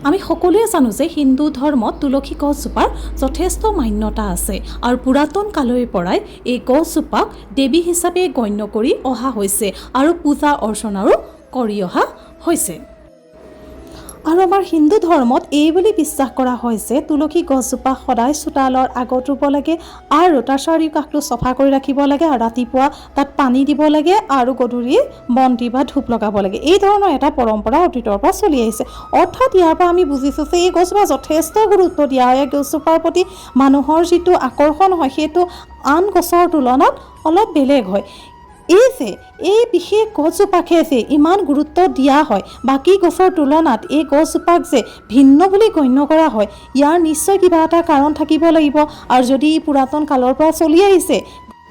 আমি সকলোৱে জানো যে হিন্দু ধৰ্মত তুলসী গছজোপাৰ যথেষ্ট মান্যতা আছে আৰু পুৰাতন কালৰে পৰাই এই গছজোপাক দেৱী হিচাপে গণ্য কৰি অহা হৈছে আৰু পূজা অৰ্চনাৰো কৰি অহা হৈছে। আৰু আমাৰ হিন্দু ধৰ্মত এই বুলি বিশ্বাস কৰা হয় যে তুলসী গছজোপা সদায় চোতালৰ আগত ৰুব লাগে আৰু তাৰ চাৰিওকাষটো চফা কৰি ৰাখিব লাগে আৰু ৰাতিপুৱা তাত পানী দিব লাগে আৰু গধূলি বন্তি বা ধূপ লগাব লাগে। এই ধৰণৰ এটা পৰম্পৰা অতীতৰ পৰা চলি আহিছে। অৰ্থাৎ ইয়াৰ পৰা আমি বুজিছোঁ যে এই গছজোপা যথেষ্ট গুৰুত্ব দিয়া হয়। এই গছজোপাৰ প্ৰতি মানুহৰ যিটো আকৰ্ষণ হয় সেইটো আন গছৰ তুলনাত অলপ বেলেগ হয়। এই বিশেষ গছজোপাকে যে ইমান গুৰুত্ব দিয়া হয়, বাকী গছৰ তুলনাত এই গছজোপাক যে ভিন্ন বুলি গণ্য কৰা হয়, ইয়াৰ নিশ্চয় কিবা এটা কাৰণ থাকিব লাগিব। আৰু যদি ই পুৰাতন কালৰ পৰা চলি আহিছে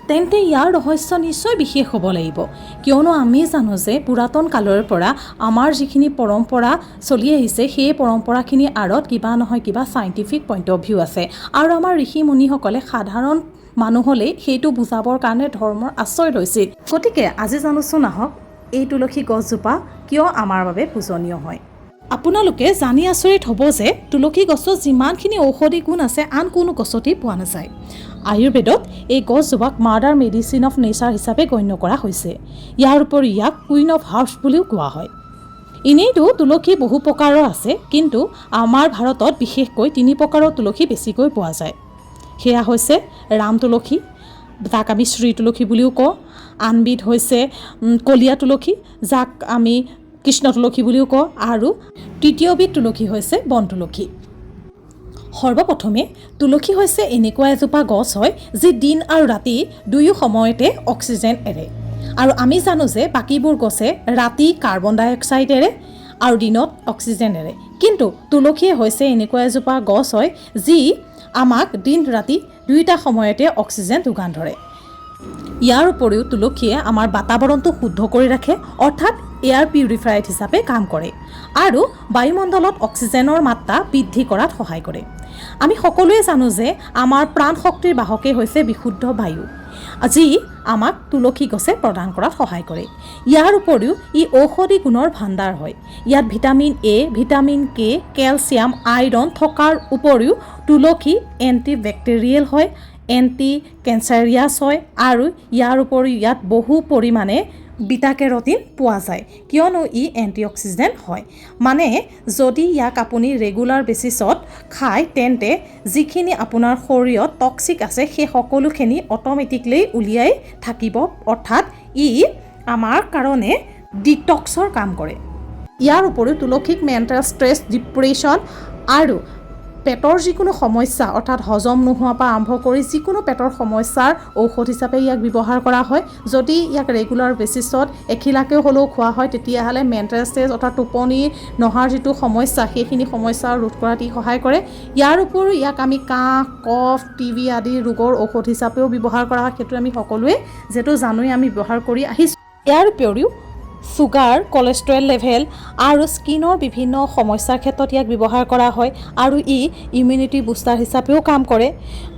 তেন্তে ইয়াৰ ৰহস্য নিশ্চয় বিশেষ হ'ব লাগিব। কিয়নো আমি জানো যে পুৰাতন কালৰ পৰা আমাৰ যিখিনি পৰম্পৰা চলি আহিছে সেই পৰম্পৰাখিনিৰ আঁৰত কিবা নহয় কিবা চাইণ্টিফিক পইণ্ট অফ ভিউ আছে। আৰু আমাৰ ঋষি মুনিসকলে সাধাৰণ মানুহলৈ সেইটো বুজাবৰ কাৰণে ধৰ্মৰ আশ্ৰয় লৈছিল। গতিকে আজি জানোচোন আহক এই তুলসী গছজোপা কিয় আমাৰ বাবে পূজনীয় হয়। আপোনালোকে জানি আচৰিত হ'ব যে তুলসী গছত যিমানখিনি ঔষধি গুণ আছে আন কোনো গছতেই পোৱা নাযায়। আয়ুৰ্বেদত এই গছজোপাক মাদাৰ মেডিচিন অফ নেচাৰ হিচাপে গণ্য কৰা হৈছে। ইয়াৰ উপৰি ইয়াক কুইন অফ হাৰ্বছ বুলিও কোৱা হয়। এনেইতো তুলসী বহু প্ৰকাৰৰ আছে, কিন্তু আমাৰ ভাৰতত বিশেষকৈ 3 প্ৰকাৰৰ তুলসী বেছিকৈ পোৱা যায়। সেয়া হৈছে ৰাম তুলসী, যাক আমি শ্ৰী তুলসী বুলিও কওঁ। আনবিধ হৈছে কলীয়া তুলসী, যাক আমি কৃষ্ণ তুলসী বুলিও কওঁ। আৰু তৃতীয়বিধ তুলসী হৈছে বন তুলসী। সৰ্বপ্ৰথমে তুলসী হৈছে এনেকুৱা এজোপা গছ হয় যি দিন আৰু ৰাতি দুয়ো সময়তে অক্সিজেন এৰে। আৰু আমি জানো যে বাকীবোৰ গছে ৰাতি কাৰ্বন ডাই অক্সাইড এৰে আৰু দিনত অক্সিজেন এৰে, কিন্তু তুলসীয়ে হৈছে এনেকুৱা এজোপা গছ হয় যি আমাক দিন ৰাতি দুয়োটা সময়তে অক্সিজেন যোগান ধৰে। ইয়াৰ উপৰিও তুলসীয়ে আমাৰ বাতাবৰণটো শুদ্ধ কৰি ৰাখে, অৰ্থাৎ এয়াৰ পিউৰিফায়াৰ হিচাপে কাম কৰে আৰু বায়ুমণ্ডলত অক্সিজেনৰ মাত্ৰা বৃদ্ধি কৰাত সহায় কৰে। আমি সকলোৱে জানো যে আমাৰ প্ৰাণ শক্তিৰ বাহকেই হৈছে বিশুদ্ধ বায়ু, যি আমাক তুলসী গছে প্ৰদান কৰাত সহায় কৰে। ইয়াৰ উপৰিও ই ঔষধি গুণৰ ভাণ্ডাৰ হয়। ইয়াত vitamin A, vitamin K, calcium, iron থকাৰ উপৰিও তুলসী এণ্টি বেক্টেৰিয়েল হয়, এণ্টি কেঞ্চাৰিয়াছ হয় আৰু ইয়াৰ উপৰিও ইয়াত বহু পৰিমাণে বিটা কেৰটিন পোৱা যায়, কিয়নো ই এণ্টি অক্সিডেণ্ট হয়। মানে যদি ইয়াক আপুনি ৰেগুলাৰ বেচিছত খায় তেন্তে যিখিনি আপোনাৰ শৰীৰত টক্সিক আছে সেই সকলোখিনি অট'মেটিকলি উলিয়াই থাকিব, অৰ্থাৎ ই আমাৰ কাৰণে ডিটক্সৰ কাম কৰে। ইয়াৰ উপৰিও তুলসীক মেণ্টেল ষ্ট্ৰেছ, ডিপ্ৰেশ্যন আৰু পেটৰ যিকোনো সমস্যা, অৰ্থাৎ হজম নোহোৱাৰ পৰা আৰম্ভ কৰি যিকোনো পেটৰ সমস্যাৰ ঔষধ হিচাপে ইয়াক ব্যৱহাৰ কৰা হয়। যদি ইয়াক ৰেগুলাৰ বেচিছত এখিলাকেও হ'লেও খোৱা হয় তেতিয়াহ'লে মেণ্টেল ষ্ট্ৰেছ অৰ্থাৎ টোপনি নহাৰ যিটো সমস্যা সেইখিনি সমস্যা ৰোধ কৰাত ই সহায় কৰে। ইয়াৰ উপৰিও ইয়াক আমি কাহ, কফ, টিবি আদি ৰোগৰ ঔষধ হিচাপেও ব্যৱহাৰ কৰা হয়। সেইটো আমি সকলোৱে যিহেতু জানোৱেই, আমি ব্যৱহাৰ কৰি আহিছোঁ। ইয়াৰ উপৰিও ছুগাৰ, কলেষ্ট্ৰল লেভেল আৰু স্কিনৰ বিভিন্ন সমস্যাৰ ক্ষেত্ৰত ইয়াক ব্যৱহাৰ কৰা হয় আৰু ই ইমিউনিটি বুষ্টাৰ হিচাপেও কাম কৰে।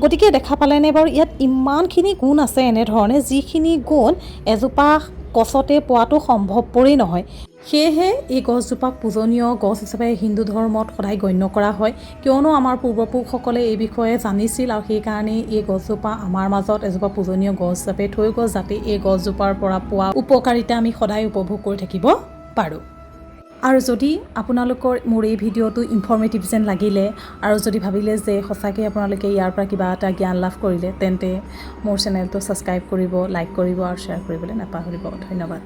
গতিকে দেখা পালেনে বাৰু, ইয়াত ইমানখিনি গুণ আছে এনেধৰণে, যিখিনি গুণ এজোপা গছতে পোৱাটো সম্ভৱপৰেই নহয়। সেয়েহে এই গছজোপাক পূজনীয় গছ হিচাপে হিন্দু ধৰ্মত সদায় গণ্য কৰা হয়, কিয়নো আমাৰ পূৰ্বপুৰুষসকলে এই বিষয়ে জানিছিল আৰু সেইকাৰণে এই গছজোপা আমাৰ মাজত এজোপা পূজনীয় গছ হিচাপে থৈ গ'ল, যাতে এই গছজোপাৰ পৰা পোৱা উপকাৰিতা আমি সদায় উপভোগ কৰি থাকিব পাৰোঁ। আৰু যদি আপোনালোকৰ মোৰ এই ভিডিঅ'টো ইনফৰ্মেটিভ যেন লাগিলে আৰু যদি ভাবিলে যে সঁচাকৈ আপোনালোকে ইয়াৰ পৰা কিবা এটা জ্ঞান লাভ কৰিলে, তেন্তে মোৰ চেনেলটো ছাবস্ক্ৰাইব কৰিব, লাইক কৰিব আৰু শ্বেয়াৰ কৰিবলৈ নাপাহৰিব। ধন্যবাদ।